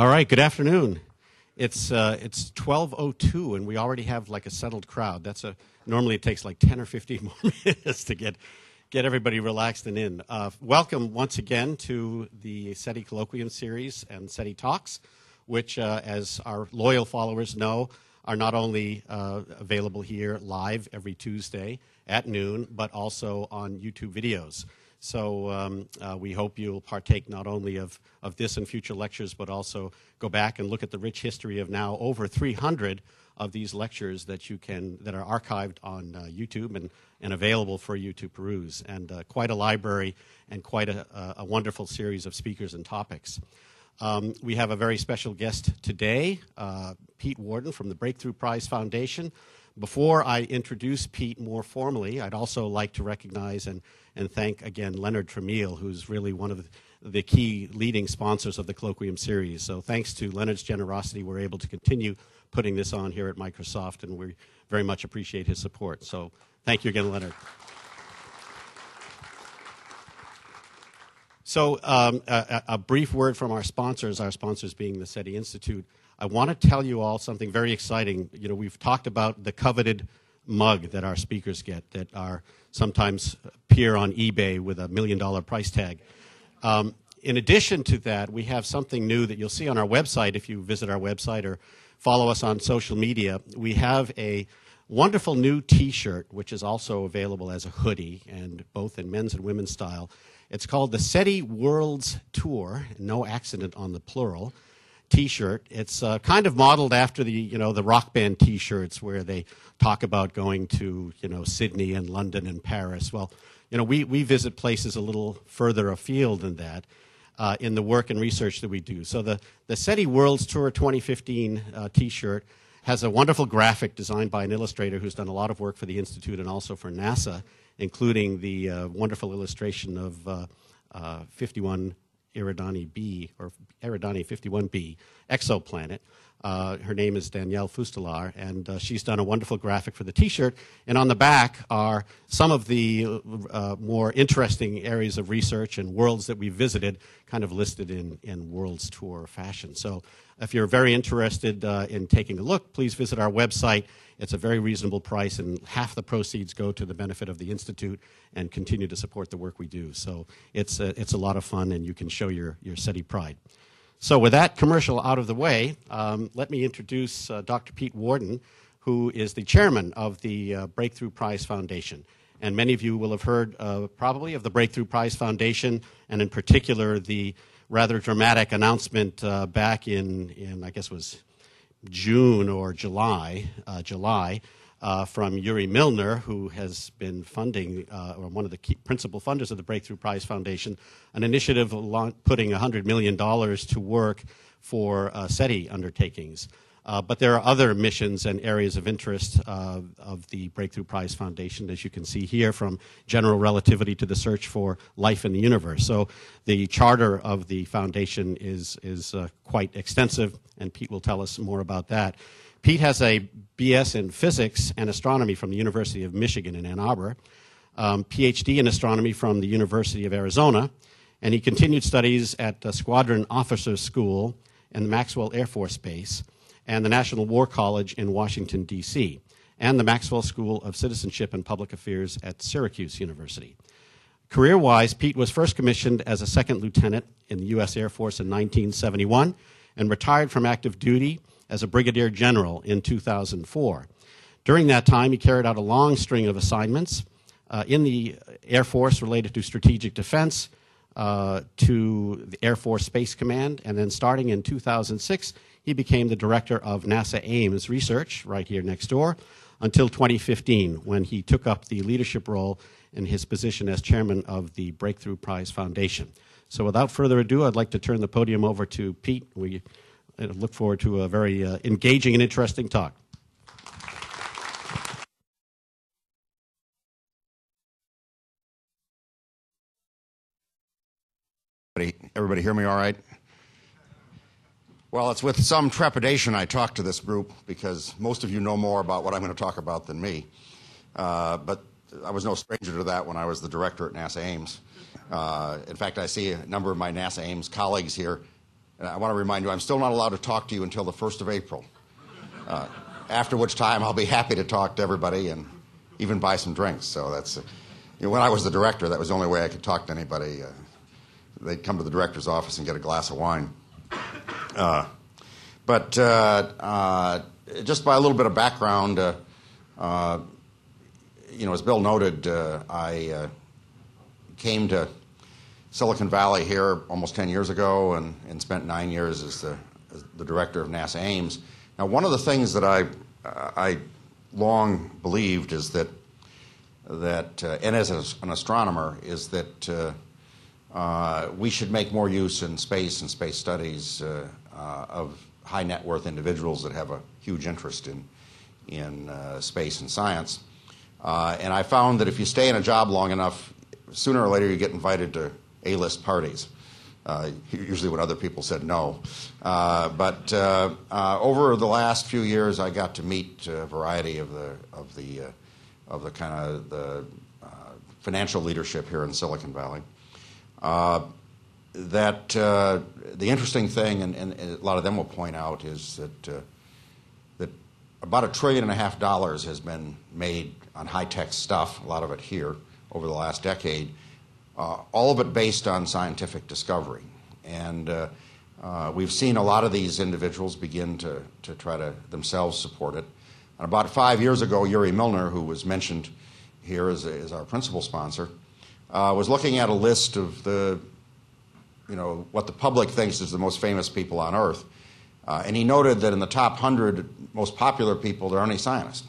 All right, good afternoon. It's 12:02, and we already have like a settled crowd. Normally it takes like 10 or 15 more minutes to get everybody relaxed and in. Welcome once again to the SETI Colloquium Series and SETI Talks, which, as our loyal followers know, are not only available here live every Tuesday at noon, but also on YouTube videos. So we hope you'll partake not only of this and future lectures, but also go back and look at the rich history of now over 300 of these lectures that are archived on YouTube and available for you to peruse. And quite a library and quite a wonderful series of speakers and topics. We have a very special guest today, Pete Worden from the Breakthrough Prize Foundation. Before I introduce Pete more formally, I'd also like to recognize and thank again Leonard Tramiel, who's really one of the key leading sponsors of the Colloquium series. So thanks to Leonard's generosity, we're able to continue putting this on here at Microsoft, and we very much appreciate his support. So thank you again, Leonard. So a brief word from our sponsors being the SETI Institute. I want to tell you all something very exciting. You know, we've talked about the coveted mug that our speakers get that are sometimes appear on eBay with $1 million price tag. In addition to that, we have something new that you'll see on our website if you visit our website or follow us on social media. We have a wonderful new T-shirt, which is also available as a hoodie, and both in men's and women's style. It's called the SETI Worlds Tour, no accident on the plural, T-shirt. It's kind of modeled after the rock band T-shirts where they talk about going to Sydney and London and Paris. Well, we visit places a little further afield than that in the work and research that we do. So the SETI Worlds Tour 2015 T-shirt has a wonderful graphic designed by an illustrator who's done a lot of work for the Institute and also for NASA, including the wonderful illustration of 51 Eridani B, or Eridani 51b, exoplanet. Her name is Danielle Fustelar, and she's done a wonderful graphic for the T-shirt. And on the back are some of the more interesting areas of research and worlds that we visited, kind of listed in Worlds Tour fashion. So if you're very interested in taking a look, please visit our website. It's a very reasonable price, and half the proceeds go to the benefit of the Institute and continue to support the work we do. So it's a lot of fun, and you can show your SETI pride. So with that commercial out of the way, let me introduce Dr. Pete Worden, who is the chairman of the Breakthrough Prize Foundation. And many of you will have heard probably of the Breakthrough Prize Foundation, and in particular the rather dramatic announcement back in I guess it was June or July, from Yuri Milner, who has been funding, or one of the key principal funders of the Breakthrough Prize Foundation, an initiative putting $100 million to work for SETI undertakings. But there are other missions and areas of interest of the Breakthrough Prize Foundation, as you can see here, from general relativity to the search for life in the universe. So the charter of the foundation is quite extensive, and Pete will tell us more about that. Pete has a BS in physics and astronomy from the University of Michigan in Ann Arbor, PhD in astronomy from the University of Arizona, and he continued studies at the Squadron Officers School and the Maxwell Air Force Base, and the National War College in Washington, D.C., and the Maxwell School of Citizenship and Public Affairs at Syracuse University. Career-wise, Pete was first commissioned as a second lieutenant in the U.S. Air Force in 1971 and retired from active duty as a brigadier general in 2004. During that time, he carried out a long string of assignments in the Air Force related to strategic defense, to the Air Force Space Command, and then starting in 2006, he became the director of NASA Ames Research, right here next door, until 2015, when he took up the leadership role in his position as chairman of the Breakthrough Prize Foundation. So without further ado, I'd like to turn the podium over to Pete. We look forward to a very engaging and interesting talk. Everybody hear me all right? Well, it's with some trepidation I talk to this group because most of you know more about what I'm going to talk about than me. But I was no stranger to that when I was the director at NASA Ames. In fact, I see a number of my NASA Ames colleagues here And I want to remind you, I'm still not allowed to talk to you until the 1st of April, after which time I'll be happy to talk to everybody and even buy some drinks. So that's, when I was the director, that was the only way I could talk to anybody. They'd come to the director's office and get a glass of wine. But just by a little bit of background, as Bill noted, I came to Silicon Valley here almost 10 years ago and spent 9 years as the director of NASA Ames. Now, one of the things that I long believed is that and as an astronomer, is that we should make more use in space and space studies of high net worth individuals that have a huge interest in space and science. And I found that if you stay in a job long enough, sooner or later you get invited to A-list parties, usually when other people said no. But over the last few years, I got to meet a variety of the financial leadership here in Silicon Valley. The interesting thing, and a lot of them will point out, is that about $1.5 trillion has been made on high-tech stuff, a lot of it here, over the last decade, all of it based on scientific discovery. And we've seen a lot of these individuals begin to try to themselves support it. And about 5 years ago, Yuri Milner, who was mentioned here as our principal sponsor, was looking at a list of what the public thinks is the most famous people on Earth. And he noted that in the top 100 most popular people, there aren't any scientists.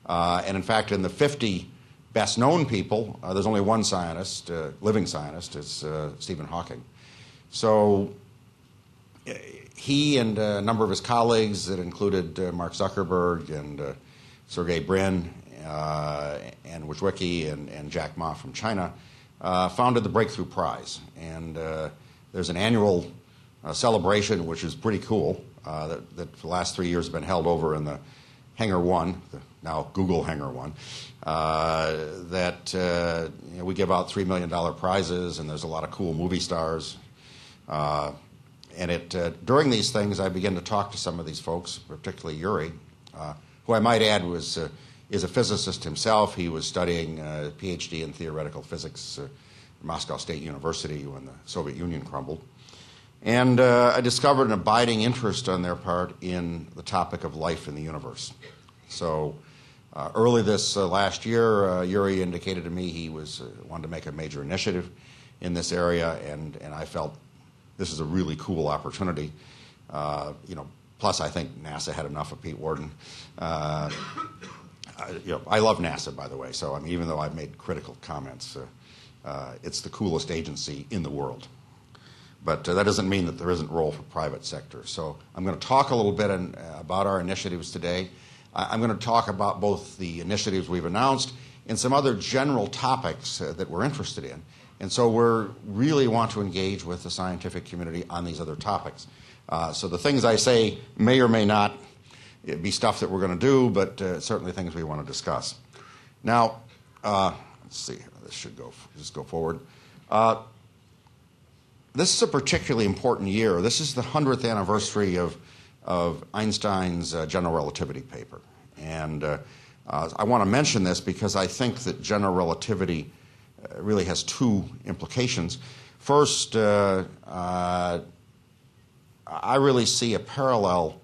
And in fact, in the 50 best-known people, there's only one scientist, living scientist, it's Stephen Hawking. So he and a number of his colleagues that included Mark Zuckerberg and Sergey Brin and Wojcicki and Jack Ma from China founded the Breakthrough Prize. And there's an annual celebration, which is pretty cool, that for the last 3 years has been held over in the Hangar 1, now Google Hangar 1, we give out $3 million prizes, and there's a lot of cool movie stars. During these things, I began to talk to some of these folks, particularly Yuri, who I might add is a physicist himself. He was studying a PhD in theoretical physics at Moscow State University when the Soviet Union crumbled. And I discovered an abiding interest on their part in the topic of life in the universe. So early this last year, Yuri indicated to me he wanted to make a major initiative in this area, and I felt this is a really cool opportunity. Plus, I think NASA had enough of Pete Worden. I love NASA, by the way. So even though I've made critical comments, it's the coolest agency in the world. But that doesn't mean that there isn't a role for private sector. So I'm going to talk a little bit about our initiatives today. I'm going to talk about both the initiatives we've announced and some other general topics that we're interested in. And so we really want to engage with the scientific community on these other topics. So the things I say may or may not be stuff that we're going to do, but certainly things we want to discuss. Now, let's see. This should just go forward. This is a particularly important year. This is the 100th anniversary of Einstein's general relativity paper. And I want to mention this because I think that general relativity really has two implications. First, I really see a parallel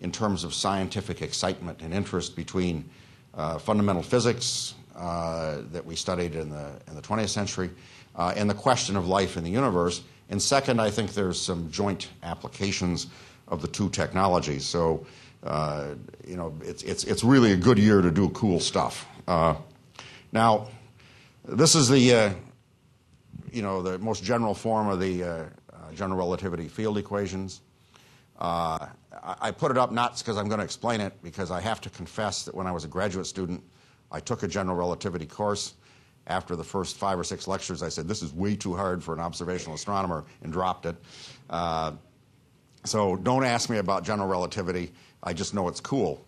in terms of scientific excitement and interest between fundamental physics that we studied in the 20th century and the question of life in the universe. And second, I think there's some joint applications of the two technologies. So, it's really a good year to do cool stuff. Now, this is the most general form of the general relativity field equations. I put it up not because I'm going to explain it, because I have to confess that when I was a graduate student, I took a general relativity course. After the first 5 or 6 lectures, I said, this is way too hard for an observational astronomer, and dropped it. So don't ask me about general relativity. I just know it's cool.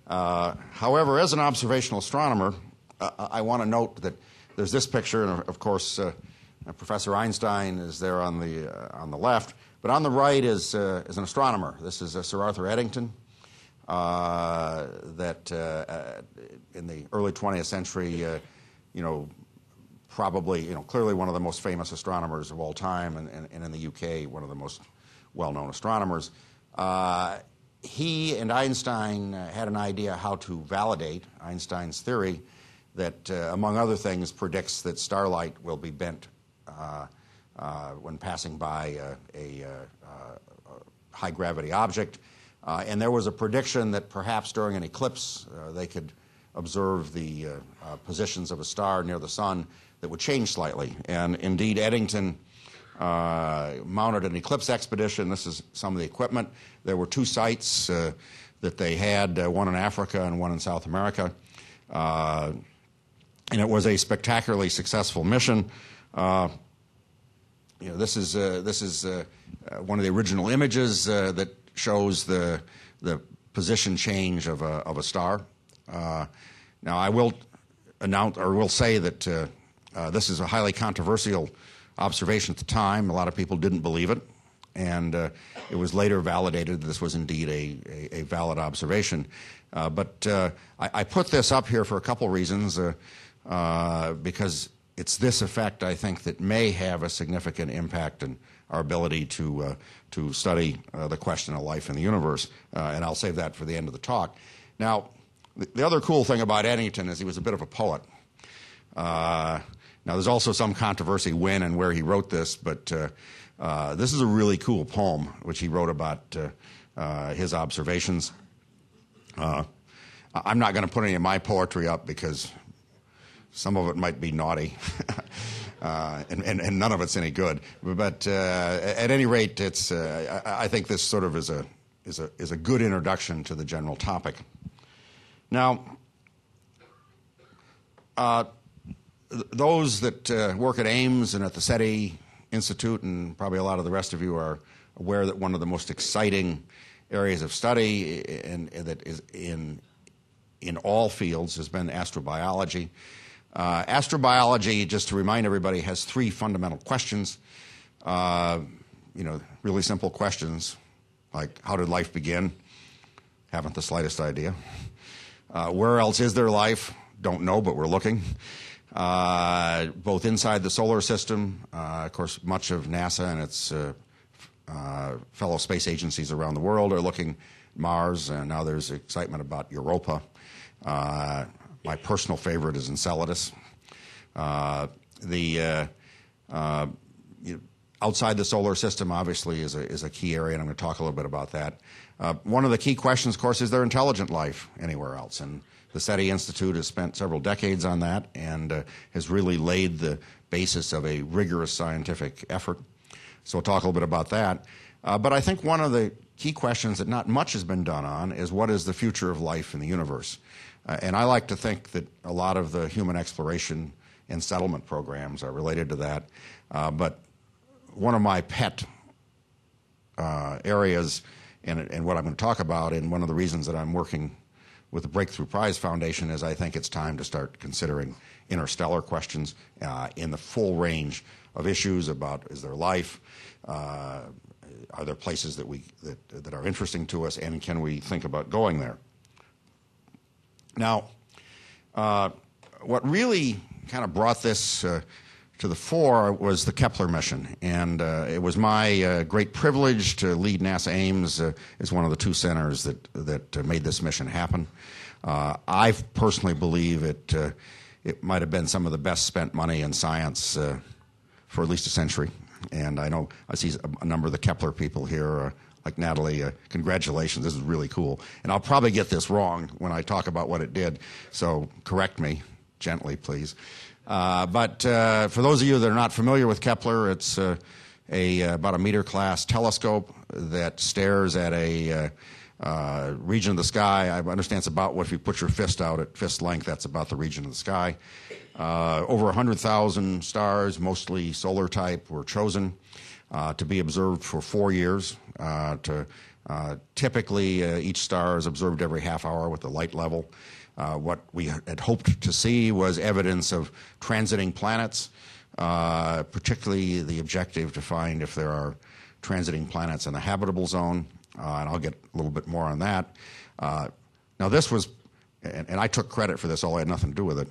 However, as an observational astronomer, I want to note that there's this picture, and of course, Professor Einstein is there on the left. But on the right is an astronomer. This is Sir Arthur Eddington, that in the early 20th century, probably, clearly one of the most famous astronomers of all time, and in the UK, one of the most well-known astronomers. He and Einstein had an idea how to validate Einstein's theory that, among other things, predicts that starlight will be bent when passing by a high-gravity object. And there was a prediction that perhaps during an eclipse they could observe the positions of a star near the sun that would change slightly. And indeed, Eddington mounted an eclipse expedition. This is some of the equipment. There were two sites that they had, one in Africa and one in South America. And it was a spectacularly successful mission. This is one of the original images that shows the position change of a star. Now, I will say that this is a highly controversial observation at the time. A lot of people didn't believe it, and it was later validated that this was indeed a valid observation. But I put this up here for a couple reasons, because it's this effect, I think, that may have a significant impact on our ability to study the question of life in the universe, and I'll save that for the end of the talk. Now, the other cool thing about Eddington is he was a bit of a poet. Now, there's also some controversy when and where he wrote this, but this is a really cool poem which he wrote about his observations. I'm not going to put any of my poetry up because some of it might be naughty, and none of it's any good. But at any rate, it's I think this sort of is a good introduction to the general topic. Now, those that work at Ames and at the SETI Institute, and probably a lot of the rest of you are aware that one of the most exciting areas of study and that is in all fields has been astrobiology. Astrobiology, just to remind everybody, has three fundamental questions. Really simple questions like, how did life begin? Haven't the slightest idea. Where else is there life? Don't know, but we're looking. Both inside the solar system, of course, much of NASA and its fellow space agencies around the world are looking at Mars, and now there's excitement about Europa. My personal favorite is Enceladus. Outside the solar system, obviously, is a key area, and I'm going to talk a little bit about that. One of the key questions, of course, is there intelligent life anywhere else? And the SETI Institute has spent several decades on that and has really laid the basis of a rigorous scientific effort. So we'll talk a little bit about that. But I think one of the key questions that not much has been done on is what is the future of life in the universe? And I like to think that a lot of the human exploration and settlement programs are related to that. But one of my pet areas, and what I'm going to talk about, and one of the reasons that I'm working with the Breakthrough Prize Foundation is I think it's time to start considering interstellar questions in the full range of issues about, is there life? Are there places that are interesting to us, and can we think about going there? Now, what really kind of brought this to the fore was the Kepler mission, and it was my great privilege to lead NASA Ames as one of the two centers that made this mission happen. I personally believe it might have been some of the best spent money in science for at least a century, and I know I see a number of the Kepler people here. Like Natalie, congratulations, this is really cool. And I'll probably get this wrong when I talk about what it did, so correct me gently, please. But for those of you that are not familiar with Kepler, it's about a meter-class telescope that stares at a region of the sky. I understand it's about, if you put your fist out at fist length, that's about the region of the sky. Over 100,000 stars, mostly solar type, were chosen to be observed for 4 years. Typically, each star is observed every half hour with the light level. What we had hoped to see was evidence of transiting planets, particularly the objective to find if there are transiting planets in the habitable zone, and I'll get a little bit more on that. Now this was, and I took credit for this, although I had nothing to do with it,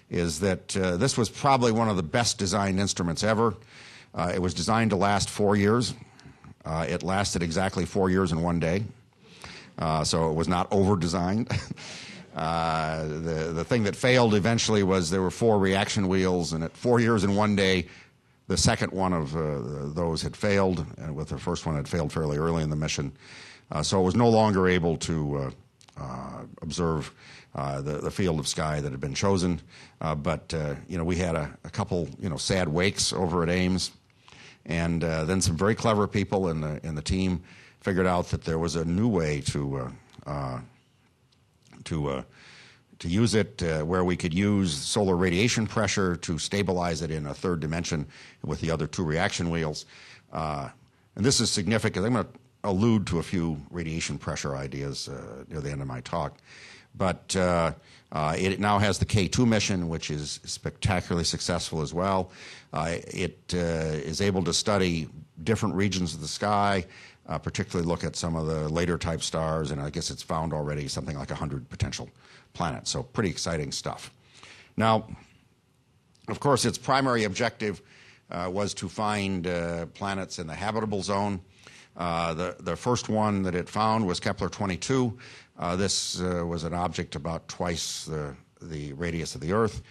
is that this was probably one of the best designed instruments ever. It was designed to last 4 years. It lasted exactly 4 years and 1 day, so it was not over-designed. The thing that failed eventually was there were 4 reaction wheels, and at 4 years and 1 day, the second one of those had failed, and with the first one had failed fairly early in the mission. So it was no longer able to observe the field of sky that had been chosen. But we had a couple sad wakes over at Ames, and then some very clever people in the team figured out that there was a new way to use it, where we could use solar radiation pressure to stabilize it in a third dimension with the other 2 reaction wheels. And this is significant. I'm going to allude to a few radiation pressure ideas near the end of my talk. But it now has the K2 mission, which is spectacularly successful as well. It is able to study different regions of the sky, particularly look at some of the later type stars, and I guess it's found already something like 100 potential planets. So pretty exciting stuff. Now, of course, its primary objective was to find planets in the habitable zone. The first one that it found was Kepler 22. This was an object about twice the radius of the Earth,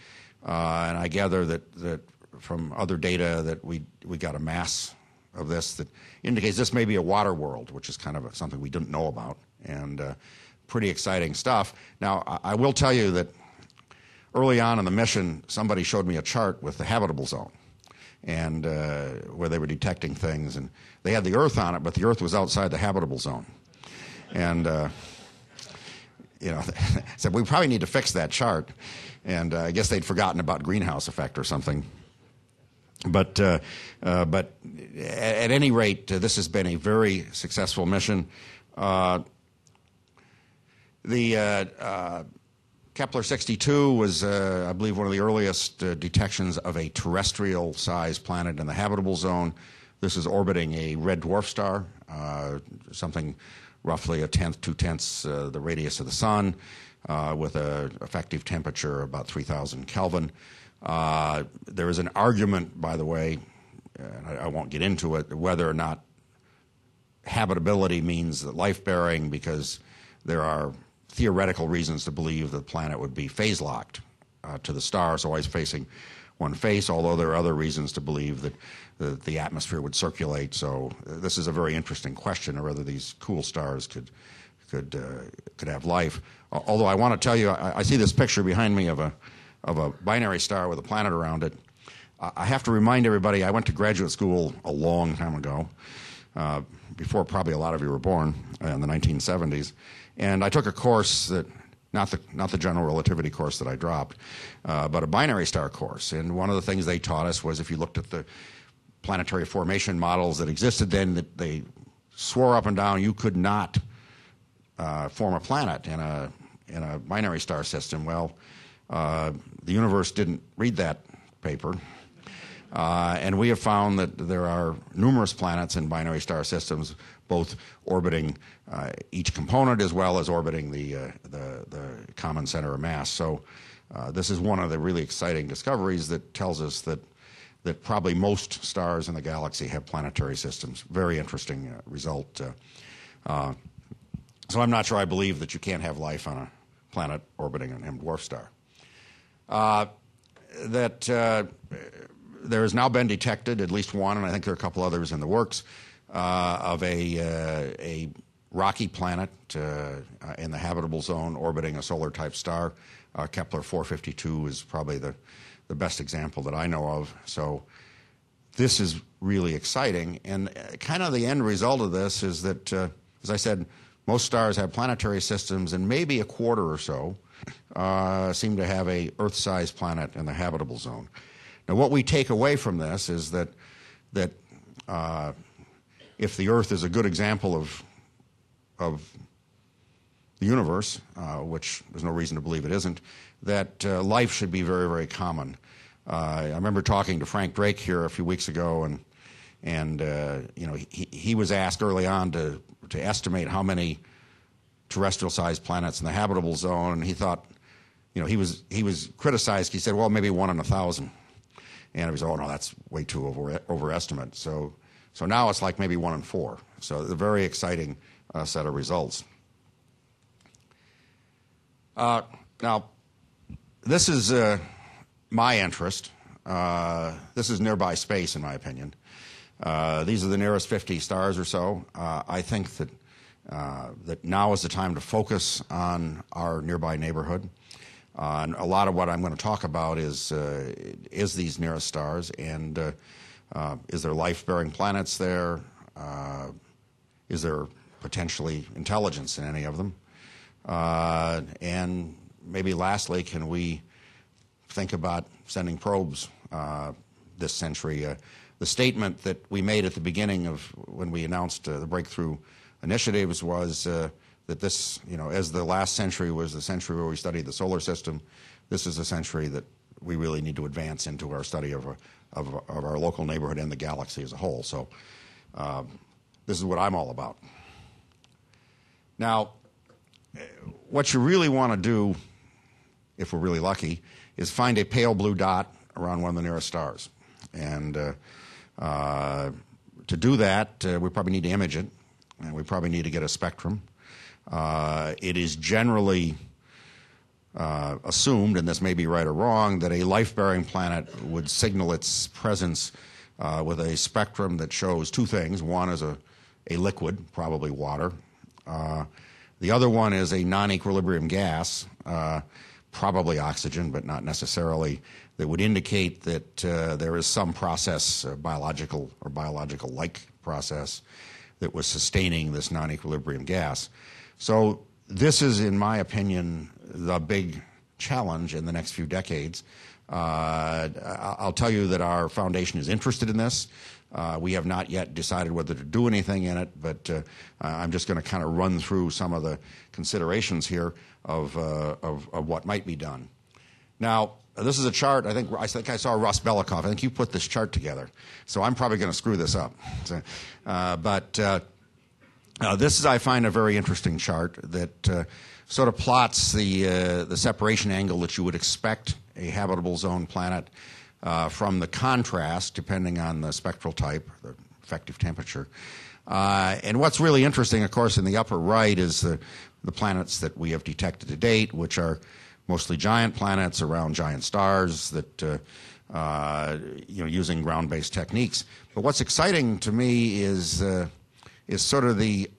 and I gather that from other data that we got a mass of this that indicates this may be a water world, which is kind of something we didn't know about, and pretty exciting stuff. Now, I will tell you that early on in the mission, somebody showed me a chart with the habitable zone, and where they were detecting things, and they had the Earth on it, but the Earth was outside the habitable zone. And said we probably need to fix that chart, and I guess they'd forgotten about greenhouse effect or something. But at any rate, this has been a very successful mission. The Kepler 62 was, I believe, one of the earliest detections of a terrestrial-sized planet in the habitable zone. This is orbiting a red dwarf star, something roughly 1/10, 2/10 the radius of the Sun, with an effective temperature about 3,000 Kelvin. There is an argument, by the way, I won't get into it, whether or not habitability means that life-bearing, because there are theoretical reasons to believe the planet would be phase-locked to the star, so always facing one face, although there are other reasons to believe that the atmosphere would circulate. So this is a very interesting question of whether these cool stars could have life. Although I want to tell you, I see this picture behind me of a binary star with a planet around it. I have to remind everybody, I went to graduate school a long time ago, before probably a lot of you were born, in the 1970s. And I took a course that, not the general relativity course that I dropped, but a binary star course. And one of the things they taught us was if you looked at the planetary formation models that existed then, that they swore up and down you could not form a planet in a binary star system. Well, the universe didn't read that paper. And we have found that there are numerous planets in binary star systems, both orbiting each component as well as orbiting the common center of mass. So this is one of the really exciting discoveries that tells us that probably most stars in the galaxy have planetary systems. Very interesting result. So I'm not sure I believe that you can't have life on a planet orbiting an M dwarf star. There has now been detected at least one, and I think there are a couple others in the works, of a rocky planet in the habitable zone orbiting a solar-type star. Kepler 452 is probably the best example that I know of. So this is really exciting, and kind of the end result of this is that, as I said, most stars have planetary systems, and maybe a quarter or so seem to have a Earth-sized planet in the habitable zone. Now, what we take away from this is that if the Earth is a good example of the universe, which there's no reason to believe it isn't, that life should be very, very common. I remember talking to Frank Drake here a few weeks ago, And he was asked early on to estimate how many terrestrial-sized planets in the habitable zone, and he thought, he was criticized. He said, well, maybe 1 in 1,000. And he said, oh no, that's way too overestimate. So now it's like maybe 1 in 4. So a very exciting set of results. Now, this is my interest. This is nearby space, in my opinion. These are the nearest 50 stars or so. I think that now is the time to focus on our nearby neighborhood. And a lot of what I'm going to talk about is these nearest stars, and is there life-bearing planets there? Is there potentially intelligence in any of them? And maybe lastly, can we think about sending probes this century? The statement that we made at the beginning of when we announced the breakthrough initiatives was that this, as the last century was the century where we studied the solar system, this is the century that we really need to advance into our study of our local neighborhood and the galaxy as a whole. So this is what I'm all about. Now, what you really want to do, if we're really lucky, is find a pale blue dot around one of the nearest stars. And to do that, we probably need to image it, and we probably need to get a spectrum. It is generally assumed, and this may be right or wrong, that a life-bearing planet would signal its presence with a spectrum that shows two things. One is a liquid, probably water. The other one is a non-equilibrium gas, probably oxygen, but not necessarily, that would indicate that there is some process, biological or biological-like process, that was sustaining this non-equilibrium gas. So this is, in my opinion, the big challenge in the next few decades. I'll tell you that our foundation is interested in this. We have not yet decided whether to do anything in it, but I'm just going to kind of run through some of the considerations here of what might be done. Now, this is a chart. I think I saw Russ Belikov. I think you put this chart together, so I'm probably going to screw this up. So, this is, I find, a very interesting chart that sort of plots the separation angle that you would expect a habitable zone planet from the contrast, depending on the spectral type, the effective temperature. And what's really interesting, of course, in the upper right is the planets that we have detected to date, which are mostly giant planets around giant stars that using ground-based techniques. But what's exciting to me is sort of the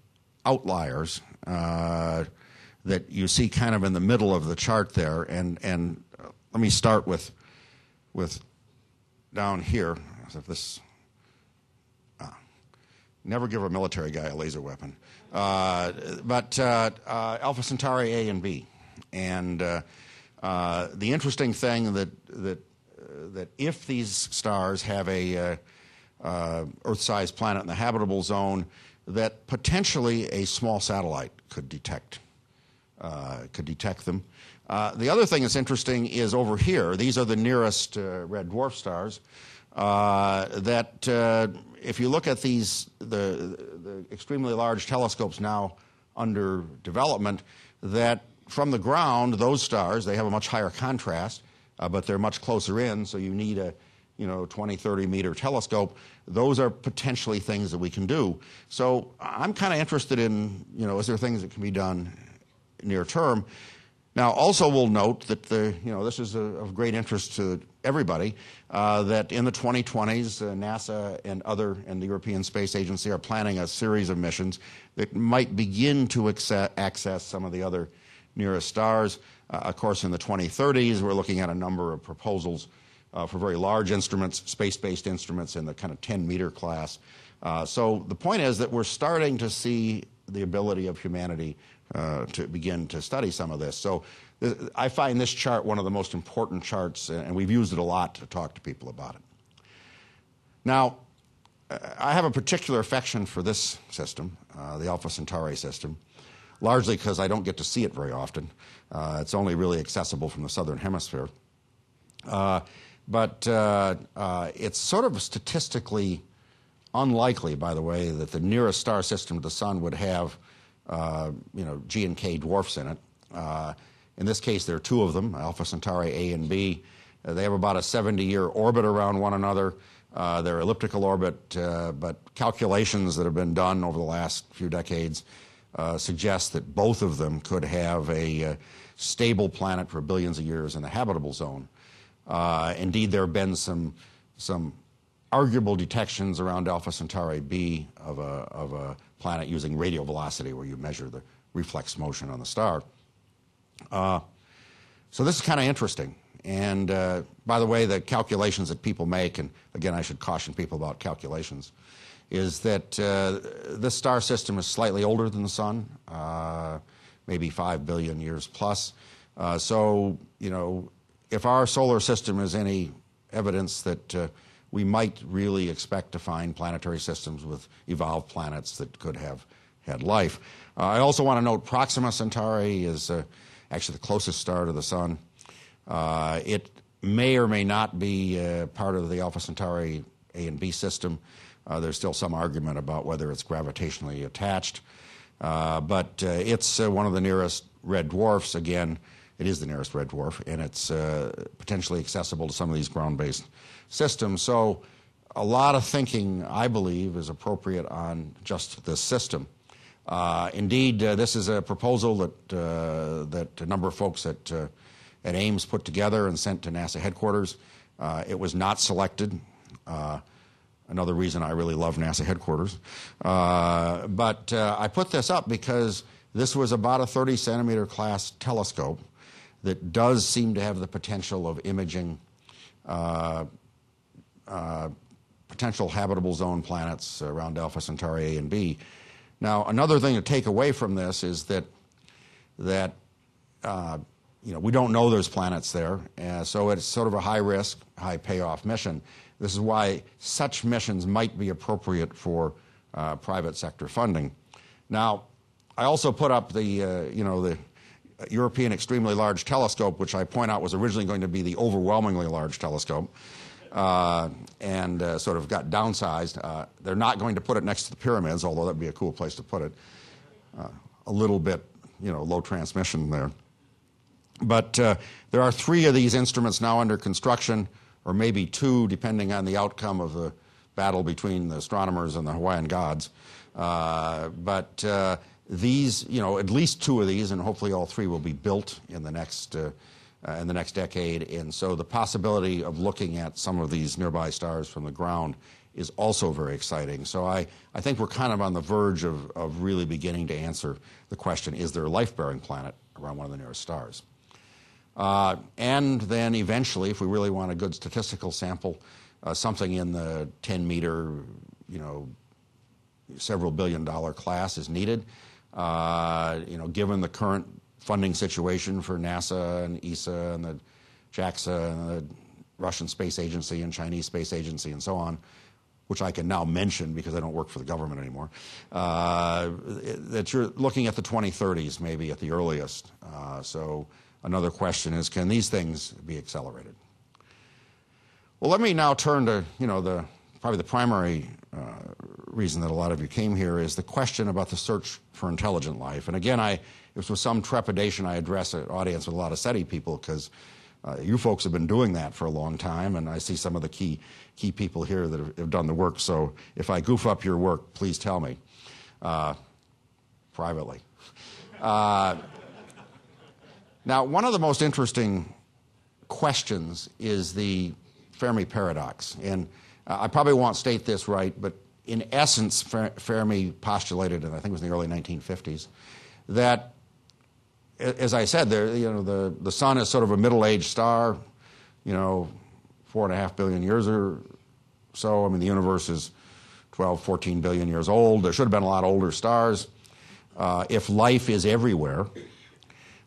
outliers that you see kind of in the middle of the chart there. And let me start with down here. If this never give a military guy a laser weapon. But Alpha Centauri A and B. And the interesting thing that if these stars have a Earth-sized planet in the habitable zone, that potentially a small satellite could detect them. The other thing that's interesting is over here. These are the nearest red dwarf stars. If you look at these, the extremely large telescopes now under development, that from the ground, those stars, they have a much higher contrast, but they're much closer in, so you need a 20, 30 meter telescope. Those are potentially things that we can do. So I'm kind of interested in, is there things that can be done near term? Now, also we'll note that this is of great interest to everybody, that in the 2020s, NASA and the European Space Agency are planning a series of missions that might begin to access some of the other nearest stars. Of course, in the 2030s, we're looking at a number of proposals for very large instruments, space-based instruments in the kind of 10-meter class. So the point is that we're starting to see the ability of humanity to begin to study some of this. So I find this chart one of the most important charts, and we've used it a lot to talk to people about it. Now, I have a particular affection for this system, the Alpha Centauri system, largely because I don't get to see it very often. It's only really accessible from the southern hemisphere. But it's sort of statistically unlikely, by the way, that the nearest star system to the sun would have G and K dwarfs in it. In this case, there are two of them, Alpha Centauri A and B. They have about a 70-year orbit around one another. They're elliptical orbit, but calculations that have been done over the last few decades suggest that both of them could have a stable planet for billions of years in the habitable zone. Indeed, there have been some arguable detections around Alpha Centauri B of a planet using radial velocity, where you measure the reflex motion on the star. So this is kind of interesting. And by the way, the calculations that people make, and again, I should caution people about calculations, is that this star system is slightly older than the sun, maybe 5 billion years plus. So, if our solar system is any evidence that we might really expect to find planetary systems with evolved planets that could have had life. I also want to note Proxima Centauri is actually the closest star to the sun. It may or may not be part of the Alpha Centauri A and B system. There's still some argument about whether it's gravitationally attached. But it's one of the nearest red dwarfs. Again, it is the nearest red dwarf, and it's potentially accessible to some of these ground-based systems. So a lot of thinking, I believe, is appropriate on just this system. Indeed, this is a proposal that a number of folks at Ames put together and sent to NASA headquarters. It was not selected. Another reason I really love NASA headquarters. But I put this up because this was about a 30-centimeter class telescope that does seem to have the potential of imaging potential habitable zone planets around Alpha Centauri A and B. Now, another thing to take away from this is that we don't know there's planets there, so it's sort of a high-risk, high-payoff mission. This is why such missions might be appropriate for private sector funding. Now, I also put up the European Extremely Large Telescope, which I point out was originally going to be the Overwhelmingly Large Telescope, and sort of got downsized. They're not going to put it next to the pyramids, although that would be a cool place to put it. A little bit, low transmission there. But there are 3 of these instruments now under construction, or maybe 2, depending on the outcome of the battle between the astronomers and the Hawaiian gods. But these, at least 2 of these, and hopefully all 3 will be built in the next decade. And so the possibility of looking at some of these nearby stars from the ground is also very exciting. So I think we're kind of on the verge of really beginning to answer the question, is there a life-bearing planet around one of the nearest stars? And then eventually, if we really want a good statistical sample, something in the 10-meter, several billion-dollar class is needed. Given the current funding situation for NASA and ESA and the JAXA and the Russian Space Agency and Chinese Space Agency and so on, which I can now mention because I don't work for the government anymore, that you're looking at the 2030s maybe at the earliest. So another question is, can these things be accelerated? Well, let me now turn to, probably the primary reason that a lot of you came here is the question about the search for intelligent life. And again, it was with some trepidation I address an audience with a lot of SETI people because you folks have been doing that for a long time, and I see some of the key people here that have done the work. So if I goof up your work, please tell me privately. Now, one of the most interesting questions is the Fermi Paradox. And I probably won't state this right, but in essence, Fermi postulated, and I think it was in the early 1950s, that, as I said, the sun is sort of a middle-aged star, 4.5 billion years or so. I mean, the universe is 12, 14 billion years old. There should have been a lot older stars. If life is everywhere,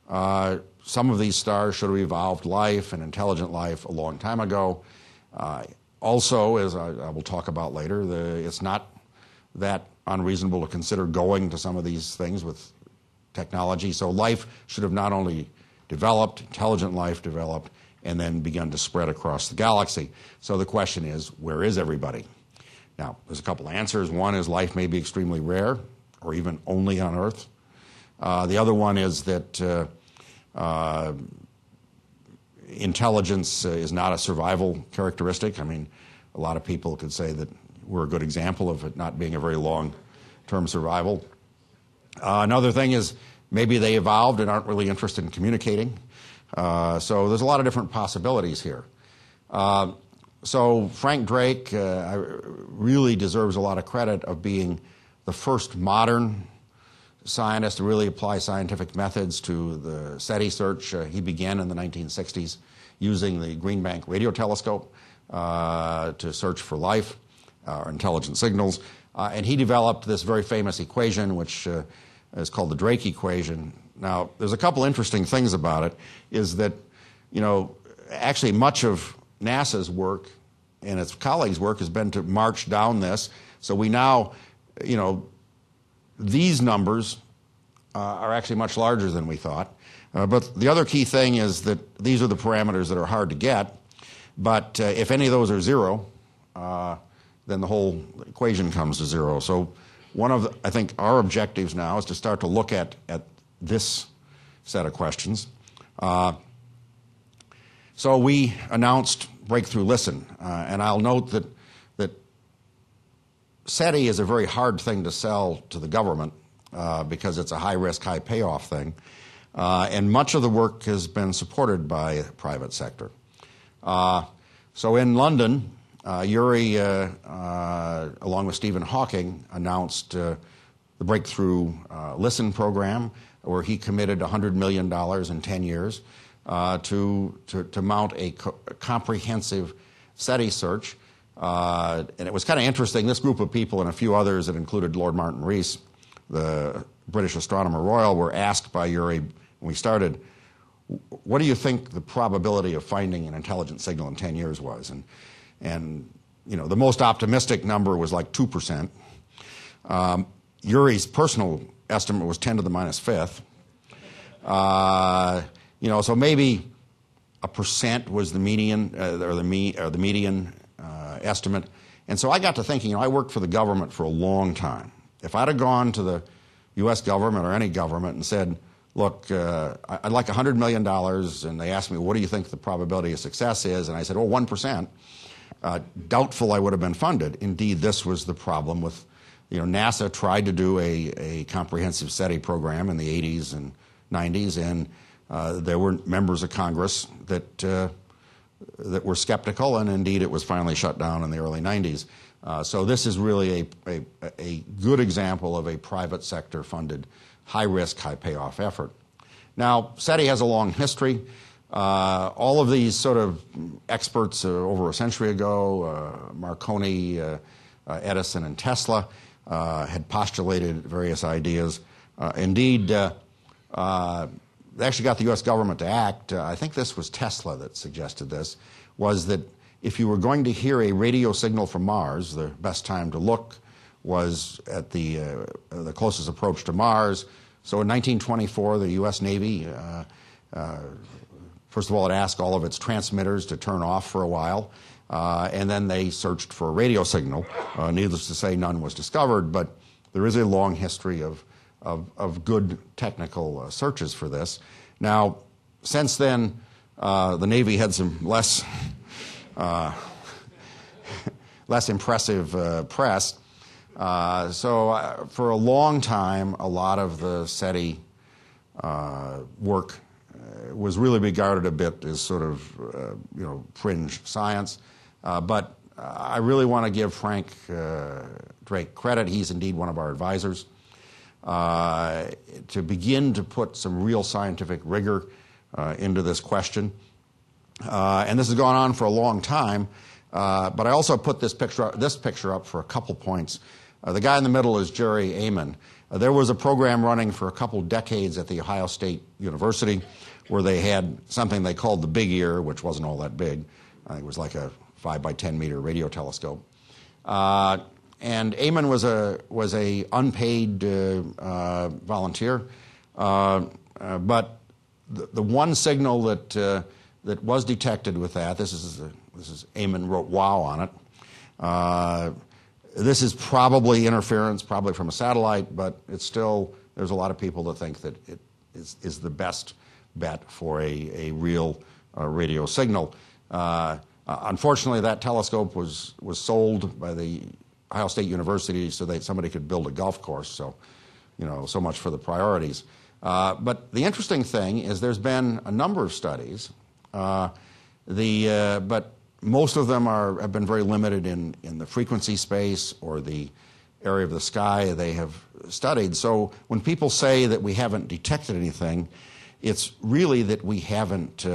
some of these stars should have evolved life and intelligent life a long time ago. Also, as I will talk about later, it's not that unreasonable to consider going to some of these things with technology. So life should have not only developed, intelligent life developed, and then begun to spread across the galaxy. So the question is, where is everybody? Now, there's a couple answers. One is life may be extremely rare, or even only on Earth. The other one is that intelligence is not a survival characteristic. I mean, a lot of people could say that we're a good example of it not being a very long-term survival. Another thing is maybe they evolved and aren't really interested in communicating. So there's a lot of different possibilities here. So Frank Drake really deserves a lot of credit of being the first modern scientist to really apply scientific methods to the SETI search. He began in the 1960s using the Green Bank radio telescope to search for life or intelligent signals. And he developed this very famous equation, which is called the Drake equation. Now, there's a couple interesting things about it, is that, actually much of NASA's work and its colleagues' work has been to march down this. So we now, these numbers are actually much larger than we thought. But the other key thing is that these are the parameters that are hard to get. But if any of those are zero, then the whole equation comes to zero. So one of, I think, our objectives now is to start to look at this set of questions. So we announced Breakthrough Listen, and I'll note that SETI is a very hard thing to sell to the government because it's a high-risk, high-payoff thing, and much of the work has been supported by the private sector. So in London, Yuri, along with Stephen Hawking, announced the Breakthrough Listen program, where he committed $100 million in 10 years to mount a comprehensive SETI search. And it was kind of interesting. This group of people and a few others that included Lord Martin Rees, the British Astronomer Royal, were asked by Yuri when we started, what do you think the probability of finding an intelligent signal in 10 years was? And the most optimistic number was like 2%. Yuri's personal estimate was 10 to the minus fifth. So maybe 1% was the median or the median estimate. And so I got to thinking, I worked for the government for a long time. If I'd have gone to the U.S. government or any government and said, look, I'd like $100 million, and they asked me, what do you think the probability of success is? And I said, 1%. Doubtful I would have been funded. Indeed, this was the problem with, NASA tried to do a comprehensive SETI program in the 80s and 90s, and there were members of Congress that were skeptical, and indeed it was finally shut down in the early 90s. So this is really a good example of a private sector funded high-risk, high-payoff effort. Now, SETI has a long history. All of these sort of experts over a century ago, Marconi, Edison, and Tesla, had postulated various ideas. Indeed, they actually got the U.S. government to act. I think this was Tesla that suggested this, was that if you were going to hear a radio signal from Mars, the best time to look was at the closest approach to Mars. So in 1924, the U.S. Navy, first of all, it asked all of its transmitters to turn off for a while, and then they searched for a radio signal. Needless to say, none was discovered, but there is a long history of good technical searches for this. Now, since then, the Navy had some less impressive press. So for a long time, a lot of the SETI work was really regarded a bit as sort of, fringe science. But I really want to give Frank Drake credit. He's indeed one of our advisors. To begin to put some real scientific rigor into this question. And this has gone on for a long time. But I also put this picture up for a couple points. The guy in the middle is Yuri Amon. There was a program running for a couple decades at The Ohio State University where they had something they called the Big Ear, which wasn't all that big. I think it was like a 5 by 10 meter radio telescope. And Amon was a unpaid volunteer. But the one signal that was detected with that, this is Amon wrote "wow" on it. This is probably interference, probably from a satellite, but it's still, there's a lot of people that think that it is the best bet for a real radio signal. Unfortunately, that telescope was sold by the Ohio State University so that somebody could build a golf course. So, so much for the priorities. But the interesting thing is there's been a number of studies, but most of them have been very limited in the frequency space or the area of the sky they have studied. So when people say that we haven't detected anything, it's really that we haven't.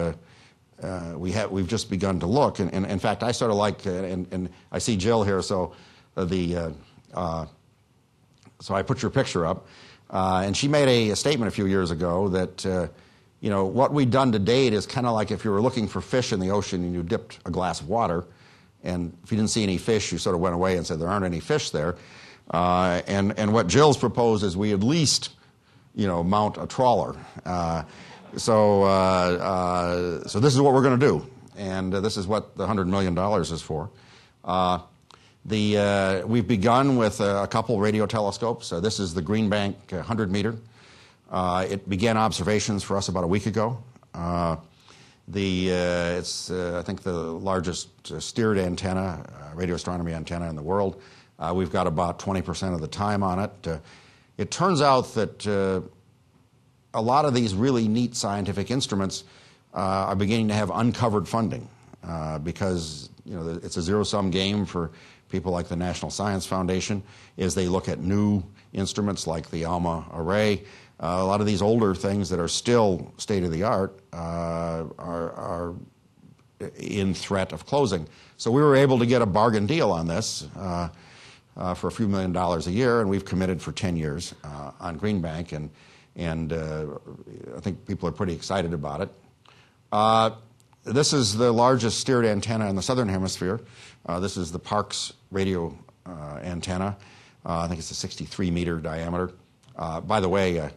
We've just begun to look, and in fact, I sort of like, and I see Jill here, so so I put your picture up, and she made a statement a few years ago that what we've done to date is kind of like if you were looking for fish in the ocean and you dipped a glass of water, and if you didn't see any fish, you sort of went away and said there aren't any fish there, and what Jill's proposed is we at least mount a trawler. So this is what we're going to do, and this is what the $100 million is for. We've begun with a couple radio telescopes. This is the Green Bank 100-meter. It began observations for us about a week ago. It's I think the largest steered antenna, radio astronomy antenna in the world. We've got about 20% of the time on it. It turns out that a lot of these really neat scientific instruments are beginning to have uncovered funding because it's a zero-sum game for people like the National Science Foundation as they look at new instruments like the ALMA array. A lot of these older things that are still state-of-the-art are in threat of closing. So we were able to get a bargain deal on this for a few $1 million a year, and we've committed for 10 years on Green Bank, and I think people are pretty excited about it. This is the largest steered antenna in the southern hemisphere. This is the Parkes radio antenna. I think it's a 63-meter diameter. By the way,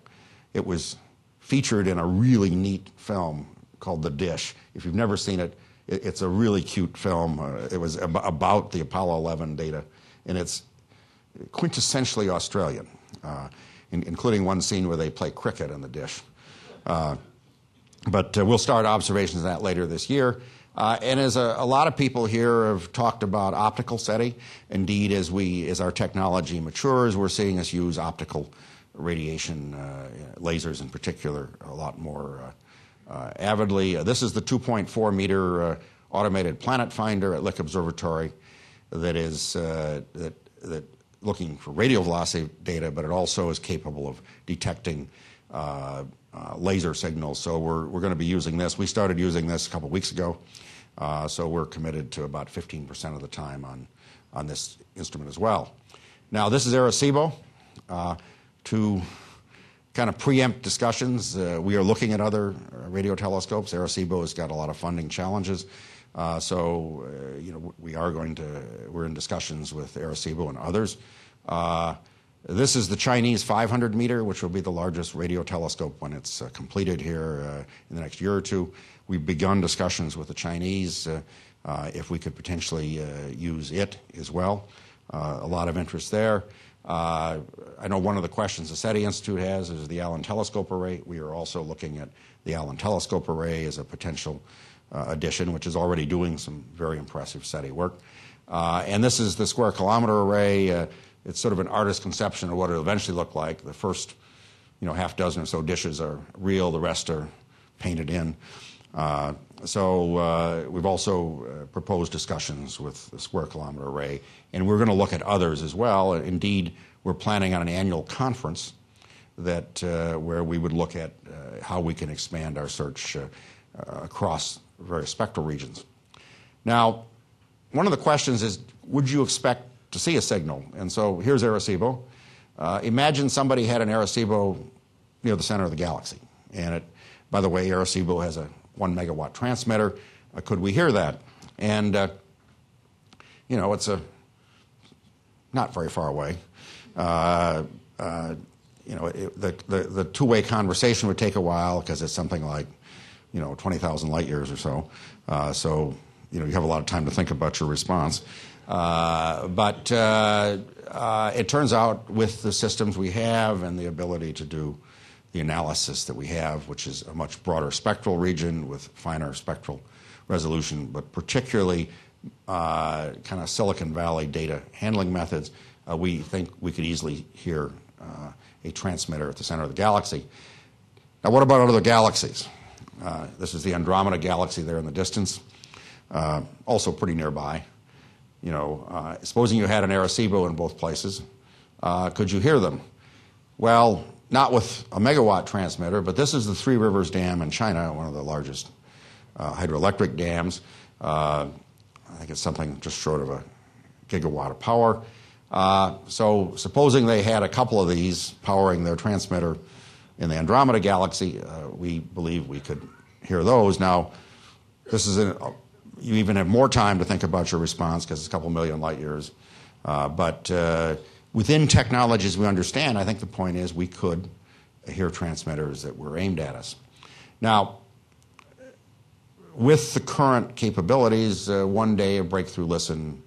it was featured in a really neat film called The Dish. If you've never seen it, it's a really cute film. It was about the Apollo 11 data, and it's quintessentially Australian. Including one scene where they play cricket in The Dish. But we'll start observations of that later this year. And as a lot of people here have talked about optical SETI, indeed, as our technology matures, we're seeing us use optical radiation, lasers in particular, a lot more avidly. This is the 2.4-meter automated planet finder at Lick Observatory that is that looking for radio velocity data, but it also is capable of detecting laser signals. So we're going to be using this. We started using this a couple weeks ago, so we're committed to about 15% of the time on this instrument as well. Now, this is Arecibo. To kind of preempt discussions, we are looking at other radio telescopes. Arecibo has got a lot of funding challenges. We're in discussions with Arecibo and others. This is the Chinese 500-meter, which will be the largest radio telescope when it's completed here in the next year or two. We've begun discussions with the Chinese if we could potentially use it as well. A lot of interest there. I know one of the questions the SETI Institute has is the Allen Telescope Array. We are also looking at the Allen Telescope Array as a potential addition, which is already doing some very impressive SETI work. And this is the Square Kilometer Array. It's sort of an artist's conception of what it'll eventually look like. The first, half dozen or so dishes are real. The rest are painted in. So we've also proposed discussions with the Square Kilometer Array, and we're going to look at others as well. Indeed, we're planning on an annual conference that where we would look at how we can expand our search across various spectral regions. Now, one of the questions is, would you expect to see a signal? And so here's Arecibo. Imagine somebody had an Arecibo near the center of the galaxy. And by the way, Arecibo has a 1 megawatt transmitter. Could we hear that? And, it's not very far away. The two-way conversation would take a while because it's something like, 20,000 light years or so. So, you have a lot of time to think about your response. But it turns out with the systems we have and the ability to do the analysis that we have, which is a much broader spectral region with finer spectral resolution, but particularly kind of Silicon Valley data handling methods, we think we could easily hear a transmitter at the center of the galaxy. Now, what about other galaxies? This is the Andromeda galaxy there in the distance, also pretty nearby. You know, supposing you had an Arecibo in both places, could you hear them? Well, not with a megawatt transmitter, but this is the Three Rivers Dam in China, one of the largest hydroelectric dams. I think it's something just short of a gigawatt of power. So supposing they had a couple of these powering their transmitter in the Andromeda galaxy, we believe we could hear those. Now, this is you even have more time to think about your response because it's a couple million light years. But within technologies we understand, I think the point is we could hear transmitters that were aimed at us. Now, with the current capabilities, one day of breakthrough listen,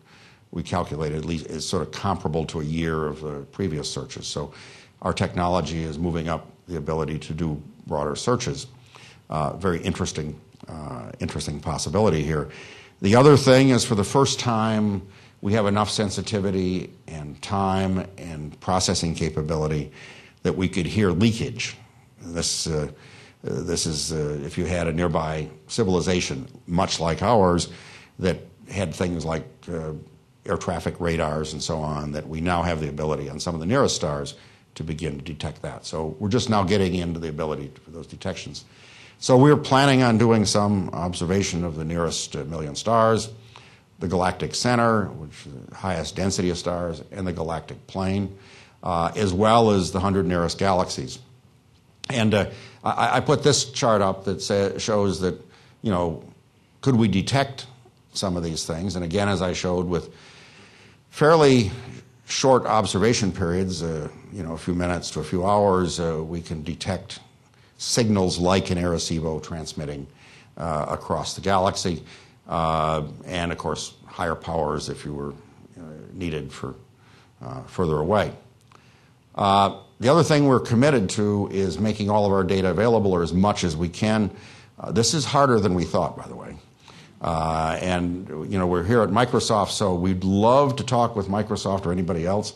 we calculated at least is sort of comparable to a year of previous searches. So our technology is moving up the ability to do broader searches. Very interesting possibility here. The other thing is, for the first time, we have enough sensitivity and time and processing capability that we could hear leakage. This is if you had a nearby civilization, much like ours, that had things like air traffic radars and so on, that we now have the ability on some of the nearest stars to begin to detect that. So we're just now getting into the ability for those detections. So we're planning on doing some observation of the nearest million stars, the galactic center, which is the highest density of stars, and the galactic plane, as well as the 100 nearest galaxies. And I put this chart up that shows that, you know, could we detect some of these things? And again, as I showed, with fairly short observation periods, you know, a few minutes to a few hours, we can detect signals like an Arecibo transmitting across the galaxy, and of course higher powers if you were needed for further away. The other thing we're committed to is making all of our data available, or as much as we can. This is harder than we thought, by the way. And you know, we're here at Microsoft, so we'd love to talk with Microsoft or anybody else.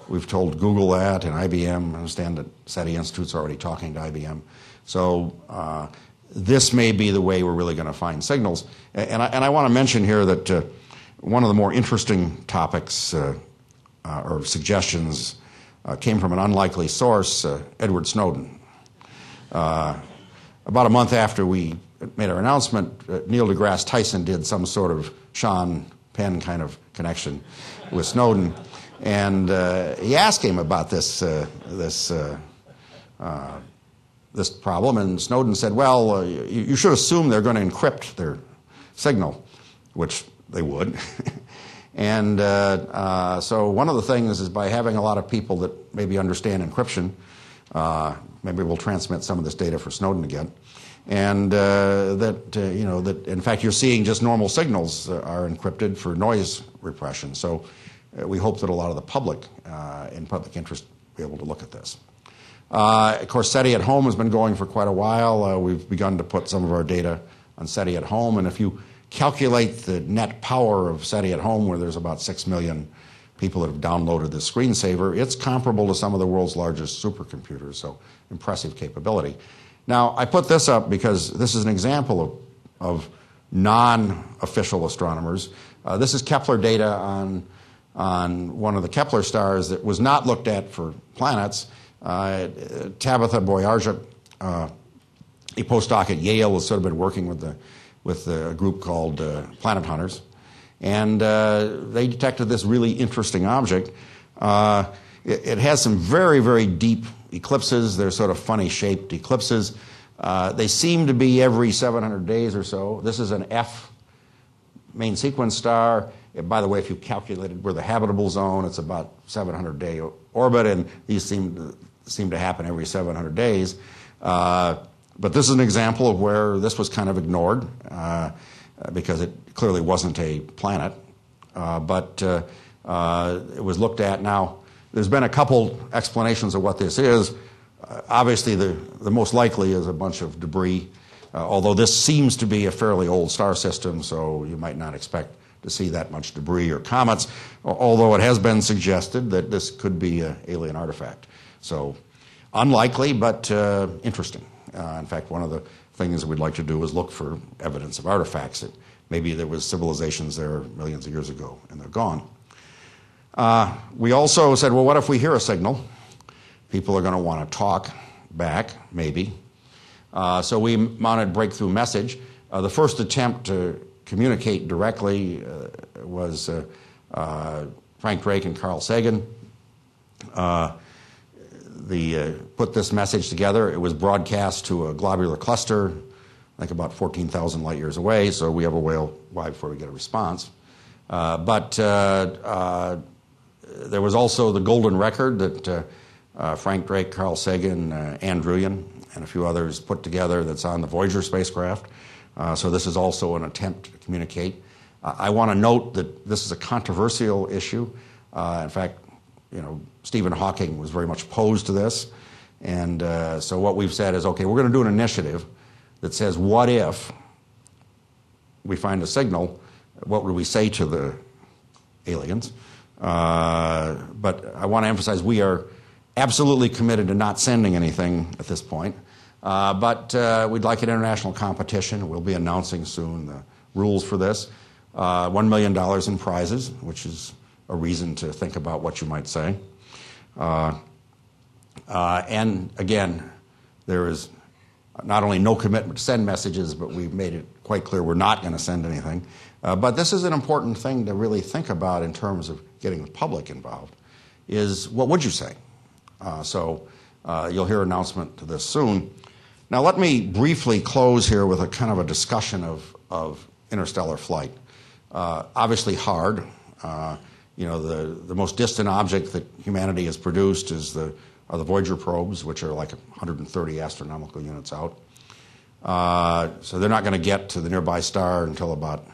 We've told Google that, and IBM. I understand that SETI Institute's already talking to IBM. So this may be the way we're really going to find signals. And I want to mention here that one of the more interesting topics or suggestions came from an unlikely source, Edward Snowden. About a month after we made our announcement, Neil deGrasse Tyson did some sort of Sean Penn kind of connection with Snowden. And he asked him about this problem, and Snowden said, well, you should assume they're going to encrypt their signal, which they would. And so one of the things is, by having a lot of people that maybe understand encryption, maybe we'll transmit some of this data for Snowden to get. And that in fact you're seeing just normal signals are encrypted for noise repression. So we hope that a lot of the public, in public interest, will be able to look at this. Of course, SETI at Home has been going for quite a while. We've begun to put some of our data on SETI at Home, and if you calculate the net power of SETI at Home, where there's about 6 million people that have downloaded the screensaver, it's comparable to some of the world's largest supercomputers, so impressive capability. Now, I put this up because this is an example of non-official astronomers. This is Kepler data on one of the Kepler stars that was not looked at for planets. Tabitha Boyarzuk, a postdoc at Yale, has sort of been working with a group called Planet Hunters, and they detected this really interesting object. It has some very, very deep eclipses. They're sort of funny-shaped eclipses. They seem to be every 700 days or so. This is an F main sequence star. By the way, if you calculated where the habitable zone, it's about 700-day orbit, and these seem to happen every 700 days. But this is an example of where this was kind of ignored because it clearly wasn't a planet. but it was looked at. Now, there's been a couple explanations of what this is. Obviously, the most likely is a bunch of debris, although this seems to be a fairly old star system, so you might not expect to see that much debris or comets, although it has been suggested that this could be an alien artifact. So unlikely, but interesting. In fact, one of the things we'd like to do is look for evidence of artifacts. Maybe there was civilizations there millions of years ago, and they're gone. We also said, well, what if we hear a signal? People are going to want to talk back, maybe. So we mounted breakthrough message. The first attempt to communicate directly was Frank Drake and Carl Sagan. Put this message together. It was broadcast to a globular cluster, I think about 14,000 light years away, so we have a while before we get a response. But there was also the golden record that Frank Drake, Carl Sagan, Andrewian, and a few others put together that's on the Voyager spacecraft. So this is also an attempt to communicate. I want to note that this is a controversial issue. In fact, Stephen Hawking was very much opposed to this. And so what we've said is, okay, we're going to do an initiative that says, what if we find a signal? What would we say to the aliens? But I want to emphasize we are absolutely committed to not sending anything at this point. But we'd like an international competition. We'll be announcing soon the rules for this. $1 million in prizes, which is a reason to think about what you might say. And again, there is not only no commitment to send messages, but we've made it quite clear we're not going to send anything. But this is an important thing to really think about in terms of getting the public involved, is what would you say? So you'll hear an announcement to this soon. Now let me briefly close here with a kind of a discussion of interstellar flight. Obviously hard. The most distant object that humanity has produced are the Voyager probes, which are like 130 astronomical units out. So they're not going to get to the nearby star until about,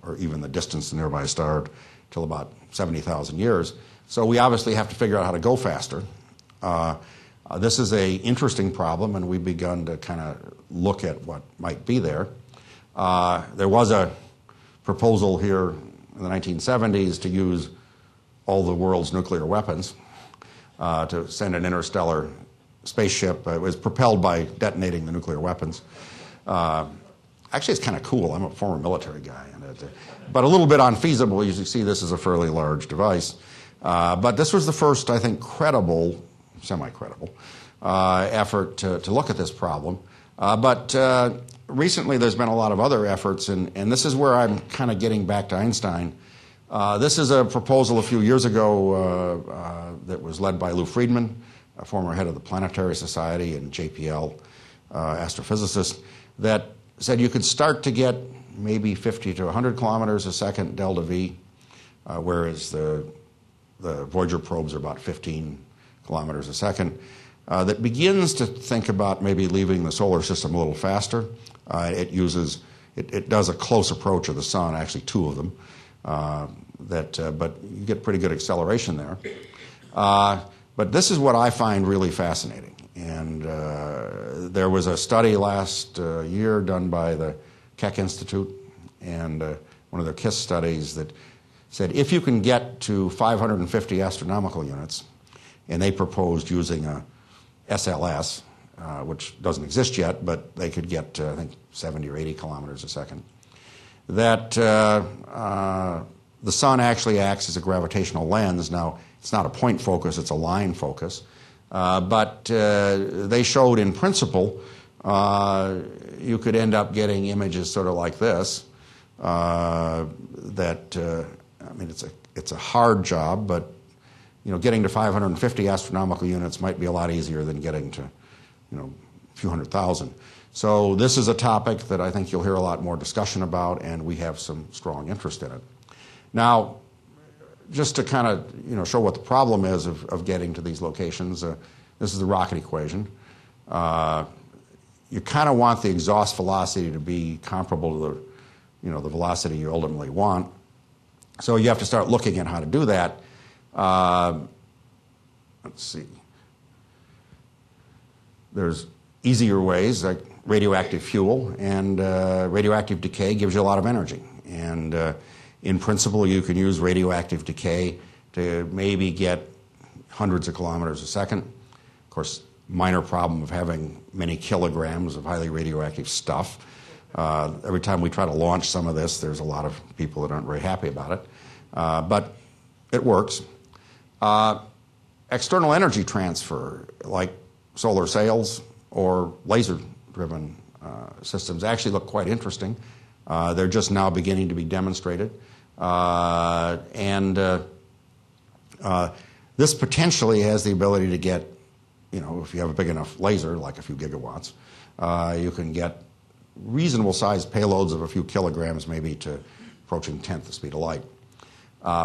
or even the distance to the nearby star until about 70,000 years. So we obviously have to figure out how to go faster. This is an interesting problem, and we've begun to kind of look at what might be there. There was a proposal here in the 1970s to use all the world's nuclear weapons to send an interstellar spaceship. It was propelled by detonating the nuclear weapons. Actually, it's kind of cool. I'm a former military guy. But a little bit unfeasible. You see this as a fairly large device. But this was the first, I think, credible, semi-credible, effort to look at this problem. But recently there's been a lot of other efforts, and this is where I'm kind of getting back to Einstein. This is a proposal a few years ago that was led by Lou Friedman, a former head of the Planetary Society and JPL astrophysicist, that said you could start to get maybe 50 to 100 kilometers a second delta V, whereas the Voyager probes are about 15 kilometers a second. That begins to think about maybe leaving the solar system a little faster. It does a close approach of the sun, actually two of them, but you get pretty good acceleration there. But this is what I find really fascinating. And there was a study last year done by the Keck Institute and one of their KISS studies that said if you can get to 550 astronomical units, and they proposed using a SLS, which doesn't exist yet, but they could get, I think, 70 or 80 kilometers a second, that the sun actually acts as a gravitational lens. Now, it's not a point focus, it's a line focus. But they showed in principle you could end up getting images sort of like this. It's a hard job, but getting to 550 astronomical units might be a lot easier than getting to a few 100,000. So this is a topic that I think you'll hear a lot more discussion about, and we have some strong interest in it. Now, just to kind of show what the problem is of getting to these locations, this is the rocket equation. You kind of want the exhaust velocity to be comparable to the velocity you ultimately want. So you have to start looking at how to do that. Let's see. There's easier ways, like radioactive fuel, and radioactive decay gives you a lot of energy. And in principle, you can use radioactive decay to maybe get hundreds of kilometers a second. Of course, minor problem of having many kilograms of highly radioactive stuff. Every time we try to launch some of this, there's a lot of people that aren't very happy about it. But it works. External energy transfer, like solar sails or laser-driven systems, actually look quite interesting. They're just now beginning to be demonstrated. This potentially has the ability to get, if you have a big enough laser, like a few gigawatts, you can get reasonable sized payloads of a few kilograms, maybe to approaching 1/10 the speed of light.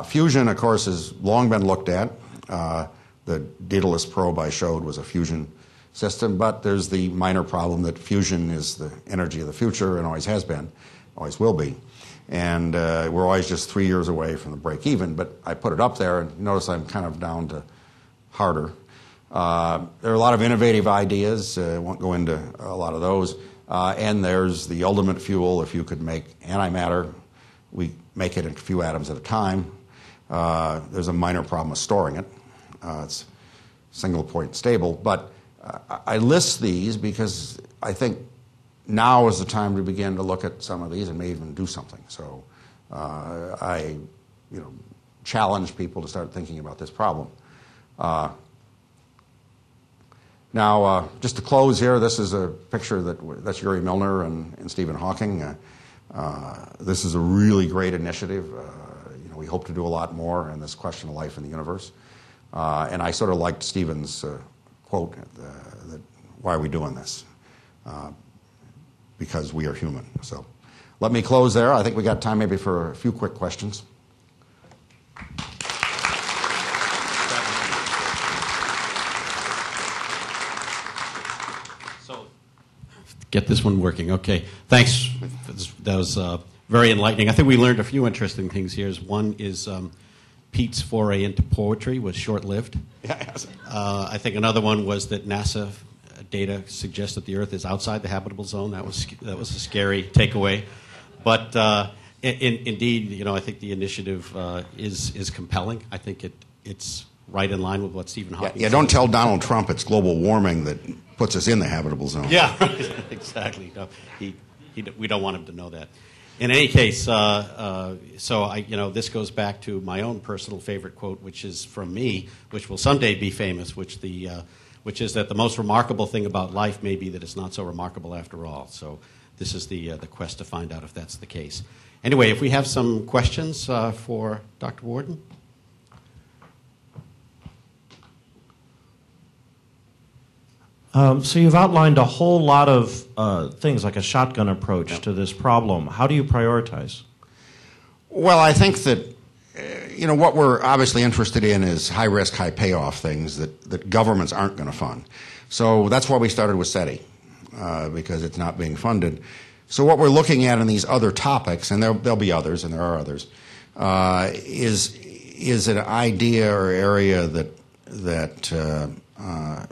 Fusion, of course, has long been looked at. The Daedalus probe I showed was a fusion system, but there's the minor problem that fusion is the energy of the future and always has been, always will be. And we're always just 3 years away from the break even, but I put it up there, and notice I'm kind of down to harder. There are a lot of innovative ideas. I won't go into a lot of those. And there's the ultimate fuel. If you could make antimatter, we make it in a few atoms at a time. There's a minor problem with storing it. It's single point stable. But I list these because I think now is the time to begin to look at some of these and may even do something. So I challenge people to start thinking about this problem. Now, just to close here, this is a picture that's Yuri Milner and Stephen Hawking. This is a really great initiative. We hope to do a lot more in this question of life in the universe. And I sort of liked Stephen's quote, that why are we doing this? Because we are human. So let me close there. I think we got time maybe for a few quick questions. Get this one working. Okay. Thanks. That was very enlightening. I think we learned a few interesting things here. One is Pete's foray into poetry was short-lived. Yeah. I think another one was that NASA data suggests that the Earth is outside the habitable zone. That was a scary takeaway. But indeed, I think the initiative is compelling. I think it's right in line with what Stephen Hawking said. Yeah, don't tell Donald Trump it's global warming that puts us in the habitable zone. Yeah, right. Exactly. No, we don't want him to know that. In any case, this goes back to my own personal favorite quote, which is from me, which will someday be famous, which is that the most remarkable thing about life may be that it's not so remarkable after all. So this is the quest to find out if that's the case. Anyway, if we have some questions for Dr. Worden. So you've outlined a whole lot of things, like a shotgun approach to this problem. How do you prioritize? Well, I think that, what we're obviously interested in is high-risk, high-payoff things that governments aren't going to fund. So that's why we started with SETI, because it's not being funded. So what we're looking at in these other topics, and there'll be others, and there are others, is an idea or area that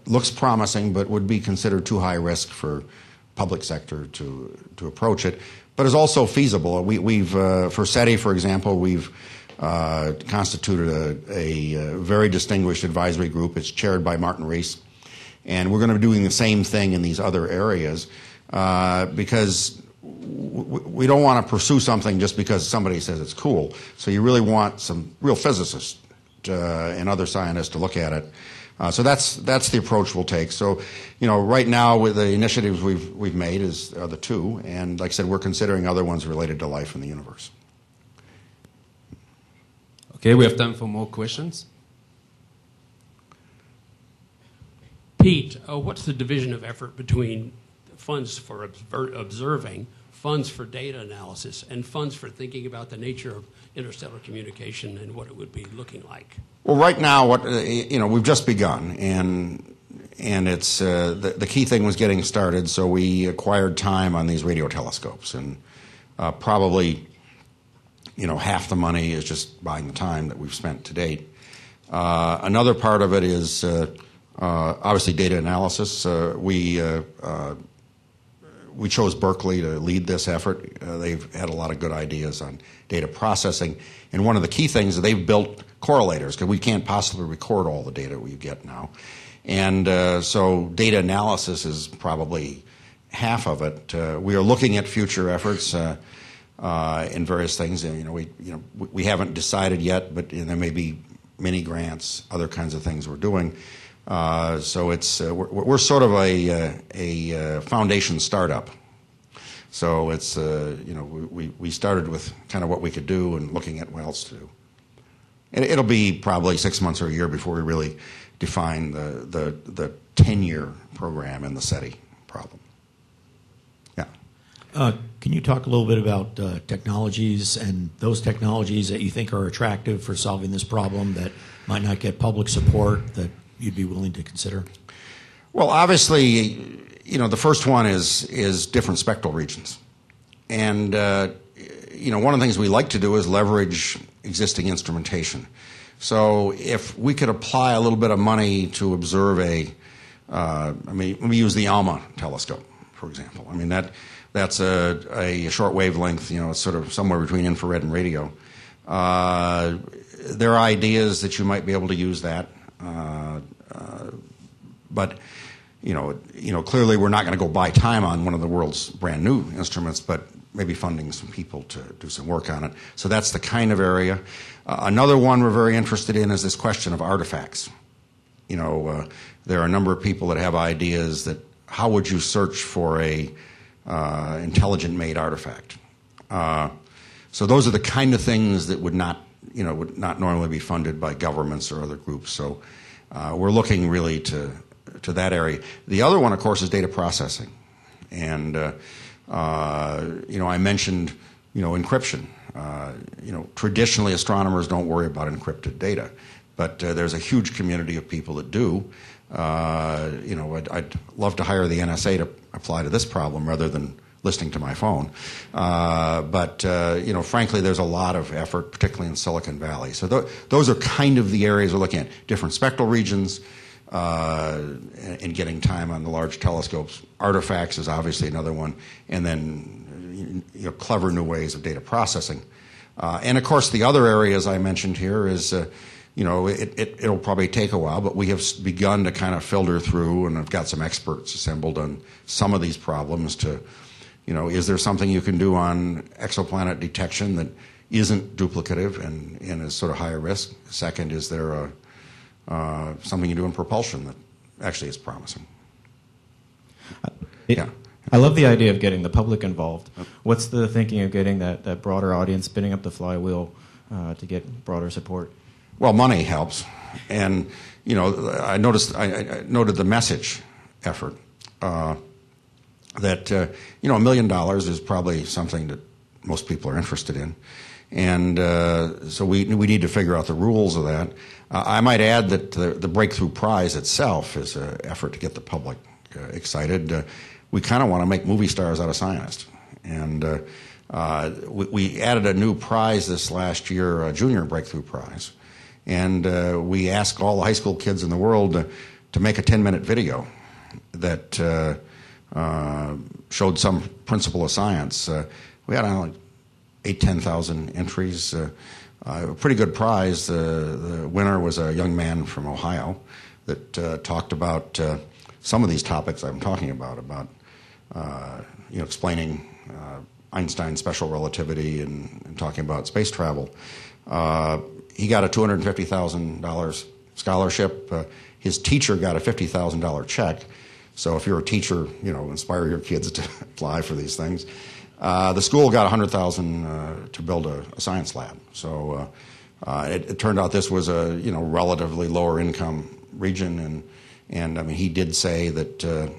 looks promising, but would be considered too high risk for public sector to approach it, but is also feasible. We've for SETI, for example, we've constituted a very distinguished advisory group. It's chaired by Martin Rees, and we're going to be doing the same thing in these other areas because we don't want to pursue something just because somebody says it's cool. So you really want some real physicists and other scientists to look at it. So that's the approach we'll take. So, right now with the initiatives we've made are the two, and like I said, we're considering other ones related to life in the universe. Okay, we have time for more questions. Pete, what's the division of effort between funds for observing, funds for data analysis, and funds for thinking about the nature of interstellar communication and what it would be looking like? Well, right now, we've just begun, and it's the key thing was getting started. So we acquired time on these radio telescopes, and probably half the money is just buying the time that we've spent to date. Another part of it is obviously data analysis. We chose Berkeley to lead this effort. They've had a lot of good ideas on data processing. And one of the key things is they've built correlators, because we can't possibly record all the data we get now. And so data analysis is probably half of it. We are looking at future efforts in various things. We haven't decided yet, but there may be mini grants, other kinds of things we're doing. So it's we're sort of a foundation startup. So it's we started with kind of what we could do and looking at what else to do. And it'll be probably 6 months or a year before we really define the 10-year program in the SETI problem. Yeah. Can you talk a little bit about technologies and those technologies that you think are attractive for solving this problem that might not get public support that you'd be willing to consider? Well, obviously, the first one is different spectral regions. And, one of the things we like to do is leverage existing instrumentation. So if we could apply a little bit of money to observe let me use the Amon telescope, for example. I mean, that's a short wavelength, it's sort of somewhere between infrared and radio. There are ideas that you might be able to use that. But clearly we're not going to go buy time on one of the world's brand new instruments, but maybe funding some people to do some work on it. So that's the kind of area. Another one we're very interested in is this question of artifacts. There are a number of people that have ideas that how would you search for a intelligent made artifact? So those are the kind of things that would not normally be funded by governments or other groups. So we're looking really to that area. The other one, of course, is data processing. And, I mentioned, encryption. Traditionally astronomers don't worry about encrypted data, but there's a huge community of people that do. I'd love to hire the NSA to apply to this problem rather than listening to my phone. But frankly, there's a lot of effort, particularly in Silicon Valley. So those are kind of the areas we're looking at. Different spectral regions and getting time on the large telescopes. Artifacts is obviously another one. And then clever new ways of data processing. And, of course, the other areas I mentioned here is it'll probably take a while, but we have begun to kind of filter through, and I've got some experts assembled on some of these problems to, is there something you can do on exoplanet detection that isn't duplicative and is sort of higher risk? Second, is there something you do in propulsion that actually is promising? Yeah. I love the idea of getting the public involved. What's the thinking of getting that broader audience, spinning up the flywheel to get broader support? Well, money helps, and I noted the message effort that $1 million is probably something that most people are interested in, and so we need to figure out the rules of that. I might add that the Breakthrough Prize itself is an effort to get the public excited. We kind of want to make movie stars out of scientists, and we added a new prize this last year, a Junior Breakthrough Prize. And we asked all the high school kids in the world to make a 10-minute video that showed some principle of science. We had 10,000 entries. A pretty good prize. The winner was a young man from Ohio that talked about some of these topics I'm talking about explaining Einstein's special relativity and talking about space travel. He got a $250,000 scholarship. His teacher got a $50,000 check. So if you're a teacher, inspire your kids to apply for these things. The school got $100,000 to build a science lab. So it turned out this was a relatively lower income region, and I mean he did say that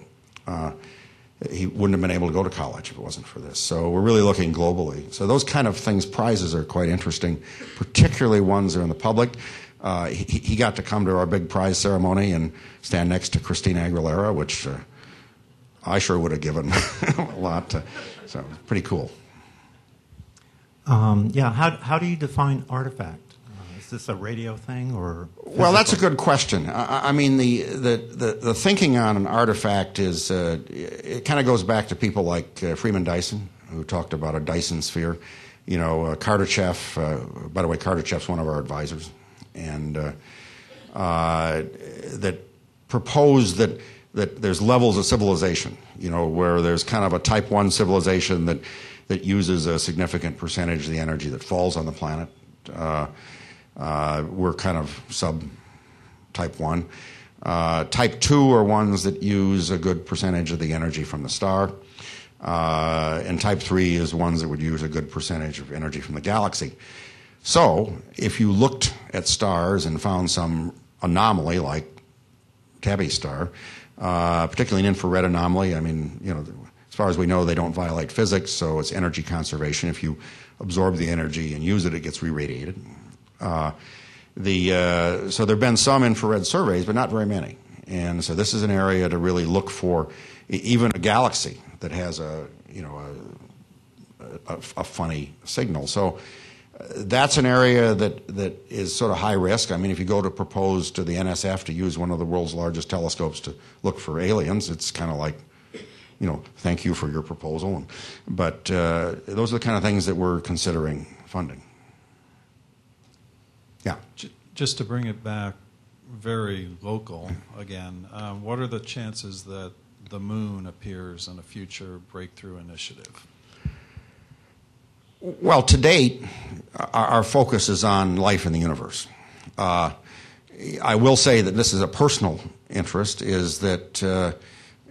he wouldn't have been able to go to college if it wasn't for this. So we're really looking globally. So those kind of things, prizes are quite interesting, particularly ones that are in the public. He got to come to our big prize ceremony and stand next to Christina Aguilera, which I sure would have given a lot. So pretty cool. Yeah, how do you define artifact? Is this a radio thing or physical? Well, that's a good question. I mean, the thinking on an artifact is it kind of goes back to people like Freeman Dyson, who talked about a Dyson sphere. You know, Kardashev. By the way, Kardashev's one of our advisors, and that proposed that there's levels of civilization. You know, where there's kind of a Type 1 civilization that uses a significant percentage of the energy that falls on the planet. We're kind of sub-Type 1. Type 2 are ones that use a good percentage of the energy from the star. And Type 3 is ones that would use a good percentage of energy from the galaxy. So, if you looked at stars and found some anomaly like Tabby star, particularly an infrared anomaly, I mean, you know, as far as we know, they don't violate physics, so it's energy conservation. If you absorb the energy and use it, it gets re-radiated. So there have been some infrared surveys, but not very many. And so this is an area to really look for even a galaxy that has a funny signal. So that's an area that is sort of high risk. I mean, if you go to propose to the NSF to use one of the world's largest telescopes to look for aliens, it's kind of like, you know, thank you for your proposal. But those are the kind of things that we're considering funding. Yeah. Just to bring it back very local again, what are the chances that the moon appears in a future breakthrough initiative? Well, to date, our focus is on life in the universe. I will say that this is a personal interest, is that,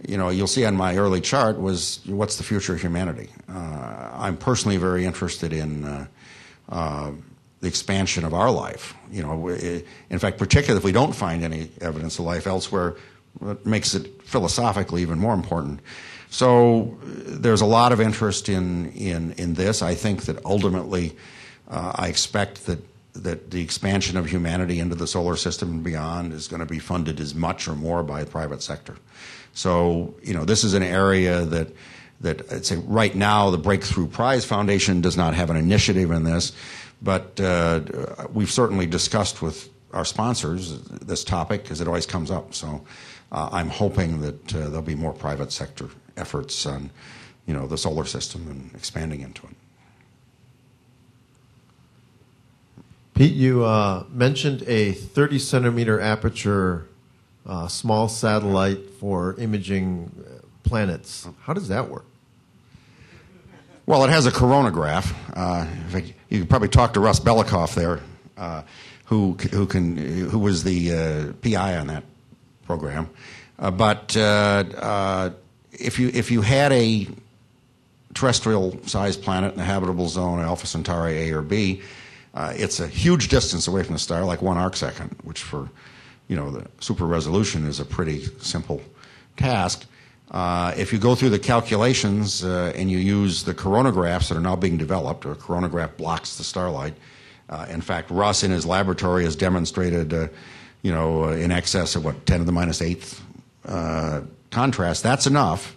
you know, you'll see on my early chart was what's the future of humanity. I'm personally very interested in the expansion of our life. You know, in fact, particularly if we don't find any evidence of life elsewhere, it makes it philosophically even more important. So there's a lot of interest in this. I think that ultimately, I expect that the expansion of humanity into the solar system and beyond is going to be funded as much or more by the private sector. So, you know, this is an area that I'd say right now the Breakthrough Prize Foundation does not have an initiative in this, but we've certainly discussed with our sponsors this topic because it always comes up. So I'm hoping that there'll be more private sector efforts on, you know, the solar system and expanding into it. Pete, you mentioned a 30-centimeter aperture small satellite for imaging planets. How does that work? Well, it has a coronagraph. In fact, you could probably talk to Russ Belikoff there, who was the PI on that program. But if you had a terrestrial-sized planet in a habitable zone, Alpha Centauri A or B, it's a huge distance away from the star, like 1 arcsecond, which for, you know, the super resolution is a pretty simple task. If you go through the calculations and you use the coronagraphs that are now being developed, a coronagraph blocks the starlight. In fact, Russ in his laboratory has demonstrated, you know, in excess of 10 to the minus 8th contrast. That's enough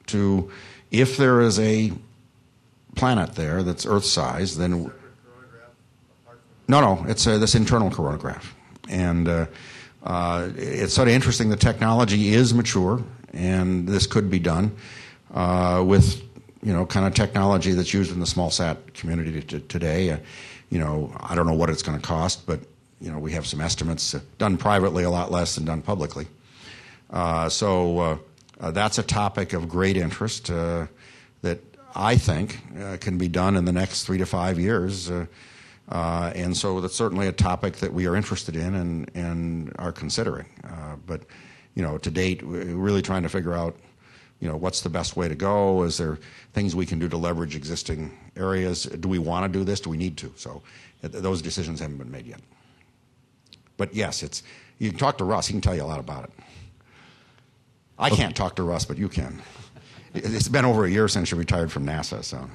to, if there is a planet there that's Earth-sized, then no, it's this internal coronagraph, and it's sort of interesting. The technology is mature, and this could be done with, you know, kind of technology that's used in the small sat community today. You know, I don't know what it's going to cost, but, you know, we have some estimates done privately, a lot less than done publicly. So that's a topic of great interest that I think can be done in the next 3 to 5 years. And so that's certainly a topic that we are interested in and are considering. But, you know, to date, we're really trying to figure out, you know, what's the best way to go? Is there things we can do to leverage existing areas? Do we want to do this? Do we need to? So those decisions haven't been made yet. But yes, you can talk to Russ. He can tell you a lot about it. I can't talk to Russ, but you can. It's been over a year since you retired from NASA, so.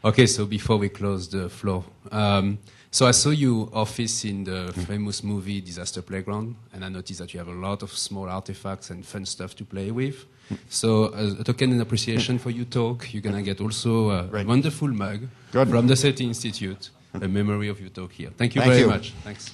Okay, so before we close the floor, so I saw your office in the famous movie Disaster Playground, and I noticed that you have a lot of small artifacts and fun stuff to play with. So as a token and appreciation for your talk, you're going to get also a wonderful mug from the SETI Institute, a memory of your talk here. Thank you very much. Thanks.